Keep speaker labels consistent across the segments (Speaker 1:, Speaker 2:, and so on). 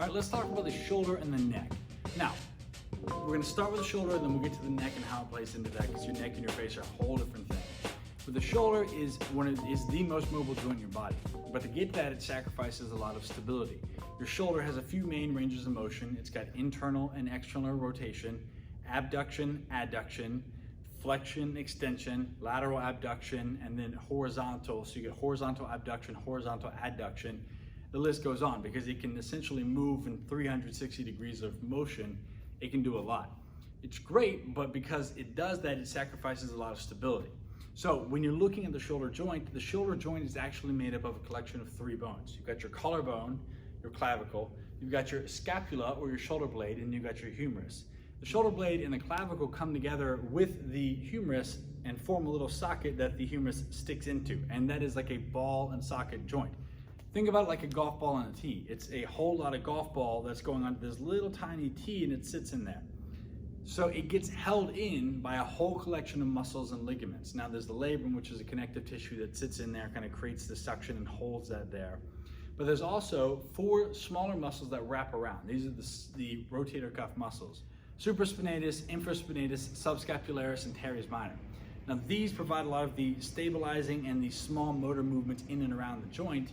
Speaker 1: All right, let's talk about the shoulder and the neck. Now, we're gonna start with the shoulder, then we'll get to the neck and how it plays into that, because your neck and your face are a whole different thing. But the shoulder is the most mobile joint in your body. But to get that, it sacrifices a lot of stability. Your shoulder has a few main ranges of motion. It's got internal and external rotation, abduction, adduction, flexion, extension, lateral abduction, and then horizontal. So you get horizontal abduction, horizontal adduction. The list goes on because it can essentially move in 360 degrees of motion. It can do a lot. It's great, but because it does that, it sacrifices a lot of stability. So when you're looking at the shoulder joint is actually made up of a collection of three bones. You've got your collarbone, your clavicle, you've got your scapula or your shoulder blade, and you've got your humerus. The shoulder blade and the clavicle come together with the humerus and form a little socket that the humerus sticks into, and that is like a ball and socket joint. Think about it like a golf ball and a tee. It's a whole lot of golf ball that's going on this little tiny tee, and it sits in there. So it gets held in by a whole collection of muscles and ligaments. Now there's the labrum, which is a connective tissue that sits in there, kind of creates the suction and holds that there. But there's also four smaller muscles that wrap around. These are the rotator cuff muscles: supraspinatus, infraspinatus, subscapularis, and teres minor. Now these provide a lot of the stabilizing and the small motor movements in and around the joint,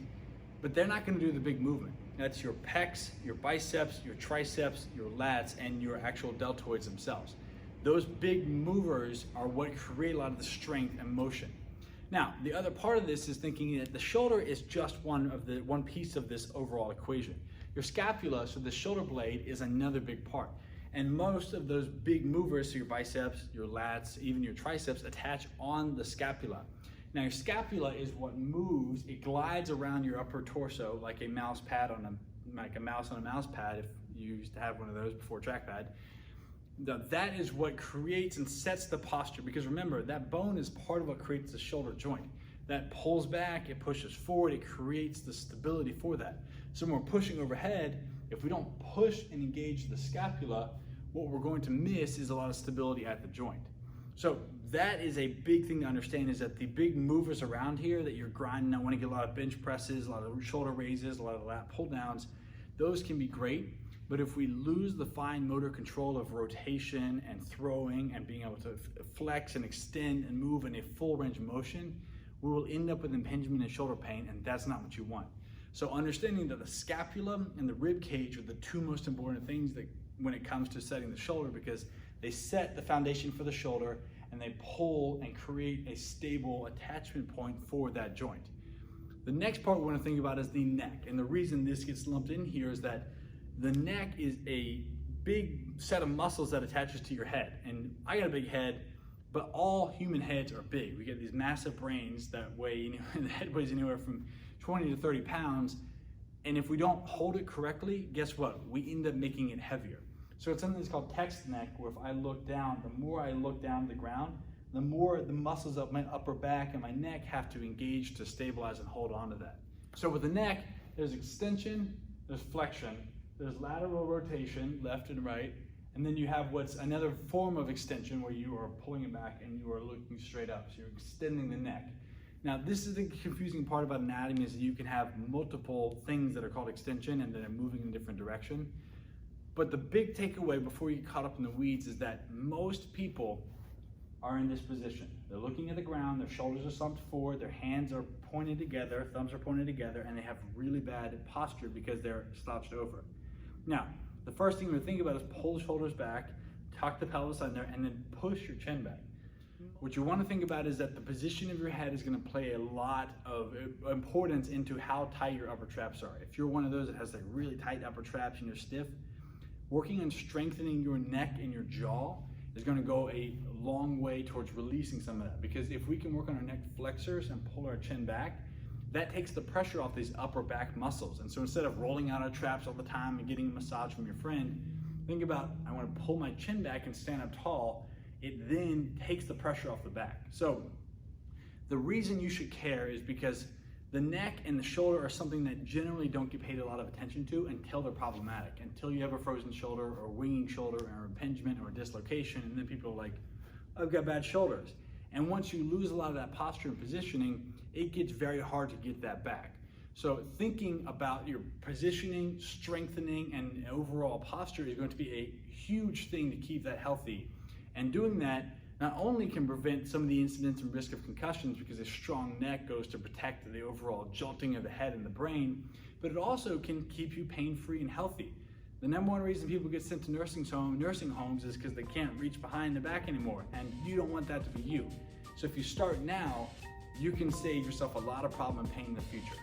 Speaker 1: but they're not going to do the big movement. That's your pecs, your biceps, your triceps, your lats, and your actual deltoids themselves. Those big movers are what create a lot of the strength and motion. Now, the other part of this is thinking that the shoulder is just one piece of this overall equation. Your scapula, so the shoulder blade, is another big part. And most of those big movers, so your biceps, your lats, even your triceps, attach on the scapula. Now your scapula is what moves, it glides around your upper torso like a mouse on a mouse pad, if you used to have one of those before trackpad. That is what creates and sets the posture, because remember, that bone is part of what creates the shoulder joint. That pulls back, it pushes forward, it creates the stability for that. So when we're pushing overhead, if we don't push and engage the scapula, what we're going to miss is a lot of stability at the joint. So that is a big thing to understand, is that the big movers around here that you're grinding, I want to get a lot of bench presses, a lot of shoulder raises, a lot of lat pull downs, those can be great. But if we lose the fine motor control of rotation and throwing and being able to flex and extend and move in a full range of motion, we will end up with impingement and shoulder pain, and that's not what you want. So understanding that the scapula and the rib cage are the two most important things that when it comes to setting the shoulder, because they set the foundation for the shoulder and they pull and create a stable attachment point for that joint. The next part we want to think about is the neck. And the reason this gets lumped in here is that the neck is a big set of muscles that attaches to your head. And I got a big head, but all human heads are big. We get these massive brains that weigh, the head weighs anywhere from 20 to 30 pounds. And if we don't hold it correctly, guess what? We end up making it heavier. So it's something that's called text neck, where if I look down, the more I look down to the ground, the more the muscles of my upper back and my neck have to engage to stabilize and hold on to that. So with the neck, there's extension, there's flexion, there's lateral rotation, left and right, and then you have what's another form of extension where you are pulling it back and you are looking straight up. So you're extending the neck. Now, this is the confusing part about anatomy, is that you can have multiple things that are called extension and that are moving in a different direction. But the big takeaway before you get caught up in the weeds is that most people are in this position. They're looking at the ground, their shoulders are slumped forward, their hands are pointed together, thumbs are pointed together, and they have really bad posture because they're slouched over. Now, the first thing we're thinking about is pull the shoulders back, tuck the pelvis under, and then push your chin back. What you want to think about is that the position of your head is going to play a lot of importance into how tight your upper traps are. If you're one of those that has like really tight upper traps and you're stiff, working on strengthening your neck and your jaw is going to go a long way towards releasing some of that. Because if we can work on our neck flexors and pull our chin back, that takes the pressure off these upper back muscles. And so instead of rolling out our traps all the time and getting a massage from your friend, think about, I want to pull my chin back and stand up tall. It then takes the pressure off the back. So the reason you should care is because the neck and the shoulder are something that generally don't get paid a lot of attention to until they're problematic, until you have a frozen shoulder or winging shoulder or impingement or dislocation, and then people are like, I've got bad shoulders. And once you lose a lot of that posture and positioning, it gets very hard to get that back. So thinking about your positioning, strengthening, and overall posture is going to be a huge thing to keep that healthy. And doing that not only can prevent some of the incidents and risk of concussions, because a strong neck goes to protect the overall jolting of the head and the brain, but it also can keep you pain-free and healthy. The number one reason people get sent to nursing homes is because they can't reach behind the back anymore, and you don't want that to be you. So if you start now, you can save yourself a lot of problem and pain in the future.